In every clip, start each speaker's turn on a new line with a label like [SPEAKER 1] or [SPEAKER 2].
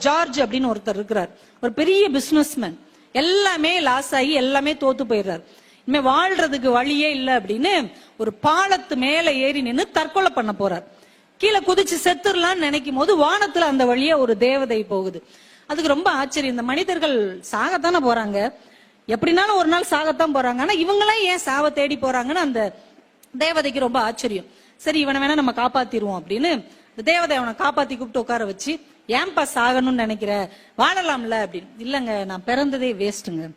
[SPEAKER 1] George அப்படின்னு ஒருத்தர் இருக்கிறார், ஒரு பெரிய பிசினஸ்மேன். எல்லாமே லாஸ் ஆகி எல்லாமே தோத்து போயிடுறாரு. இனிமே வாழ்றதுக்கு வழியே இல்லை அப்படின்னு ஒரு பாலத்து மேல ஏறி நின்று தற்கொலை பண்ண போறார். கீழே குதிச்சு செத்துடலாம்னு நினைக்கும் போது வானத்துல அந்த வழியா ஒரு தேவதை போகுது. அதுக்கு ரொம்ப ஆச்சரியம், இந்த மனிதர்கள் சாகத்தானே போறாங்க, எப்படினாலும் ஒரு நாள் சாகத்தான் போறாங்க, ஆனா இவங்களாம் ஏன் சாவ தேடி போறாங்கன்னு அந்த தேவதைக்கு ரொம்ப ஆச்சரியம். சரி, இவனை வேணா நம்ம காப்பாத்திடுவோம் அப்படின்னு தேவதை அவனை காப்பாத்தி கூப்பிட்டு உட்கார வச்சு, ஏன்பா சாகணும்னு நினைக்கிற, வாழலாம்ல அப்படின்னு. இல்லங்க, நான் பிறந்ததே வேஸ்ட்டுங்க,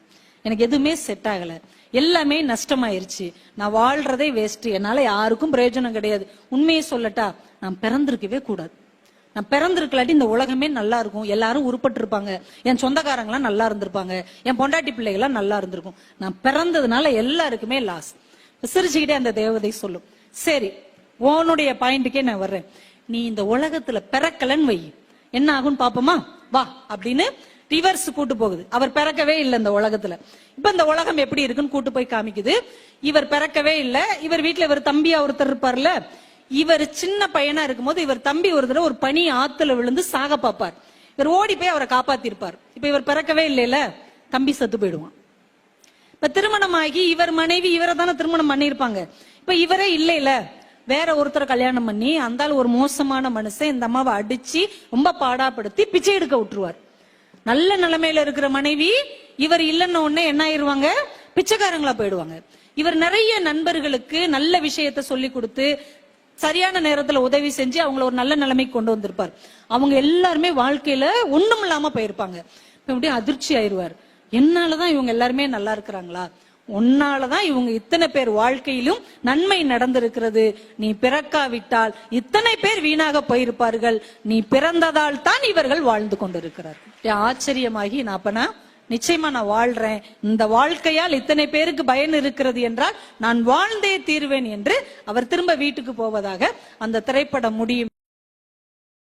[SPEAKER 1] எனக்கு எதுவுமே செட் ஆகல, எல்லாமே நஷ்டமாயிருச்சு, நான் வாழ்றதே வேஸ்ட், என்னால யாருக்கும் பிரயோஜனம் கிடையாது. உண்மையை சொல்லட்டா, நான் பிறந்திருக்கவே கூடாது, நான் பிறந்திருக்கலாட்டி இந்த உலகமே நல்லா இருக்கும், எல்லாரும் உருப்பட்டு இருப்பாங்க, என் சொந்தக்காரங்களாம் நல்லா இருந்திருப்பாங்க, என் பொண்டாட்டி பிள்ளைகள்லாம் நல்லா இருந்திருக்கும், நான் பிறந்ததுனால எல்லாருக்குமே லாஸ். சிரிச்சுக்கிட்டே அந்த தேவதை சொல்லும், சரி உன்னுடைய பாயிண்ட்டுக்கே நான் வர்றேன், நீ இந்த உலகத்துல பிறக்கலன்னு வை, என்ன ஆகும்னு பாப்போமா வா அப்படின்னு ரிவர்ஸ் கூட்டு போகுது. அவர் பிறக்கவே இல்லை இந்த உலகத்துல, இப்ப இந்த உலகம் எப்படி இருக்குன்னு கூட்டு போய் காமிக்குது. இவர் பிறக்கவே இல்லை, இவர் வீட்டுல இவர் தம்பியா ஒருத்தர் இருப்பார்ல, இவர் சின்ன பையனா இருக்கும்போது இவர் தம்பி ஒரு தடவை ஒரு பனி ஆத்துல விழுந்து சாக பாப்பார், இவர் ஓடி போய் அவரை காப்பாத்திருப்பார். இப்ப இவர் பிறக்கவே இல்லைல்ல, தம்பி செத்து போயிடுவான். இப்ப திருமணமாகி இவர் மனைவி இவரை தானே திருமணம் பண்ணிருப்பாங்க, இப்ப இவரே இல்லைல, வேற ஒருத்தரை கல்யாணம் பண்ணி அந்த ஒரு மோசமான மனுஷன் இந்த அம்மாவை அடிச்சு ரொம்ப பாடாப்படுத்தி பிச்சை எடுக்க விட்டுருவார். நல்ல நிலைமையில இருக்கிற மனைவி இவர் இல்லைன்னு உடனே என்ன ஆயிருவாங்க, பிச்சைக்காரங்களா போயிடுவாங்க. இவர் நிறைய நண்பர்களுக்கு நல்ல விஷயத்த சொல்லி கொடுத்து சரியான நேரத்துல உதவி செஞ்சு அவங்கள ஒரு நல்ல நிலைமைக்கு கொண்டு வந்திருப்பார். அவங்க எல்லாருமே வாழ்க்கையில ஒண்ணும் இல்லாம போயிருப்பாங்க. இப்படி அதிர்ச்சி ஆயிடுவார், என்னாலதான் இவங்க எல்லாருமே நல்லா இருக்கிறாங்களா, உன்னாலதான் இவங்க இத்தனை பேர் வாழ்க்கையிலும் நன்மை நடந்திருக்கிறது, நீ பிறக்காவிட்டால் இத்தனை பேர் வீணாக போயிருப்பார்கள், நீ பிறந்ததால் தான் இவர்கள் வாழ்ந்து கொண்டிருக்கிறார். ஆச்சரியமாகி நான் நிச்சயமா நான் வாழ்றேன், இந்த வாழ்க்கையால் இத்தனை பேருக்கு பயன் இருக்கிறது என்றால் நான் வாழ்ந்தே தீர்வேன் என்று அவர் திரும்ப வீட்டுக்கு போவதாக அந்த திரைப்படம் முடியும்.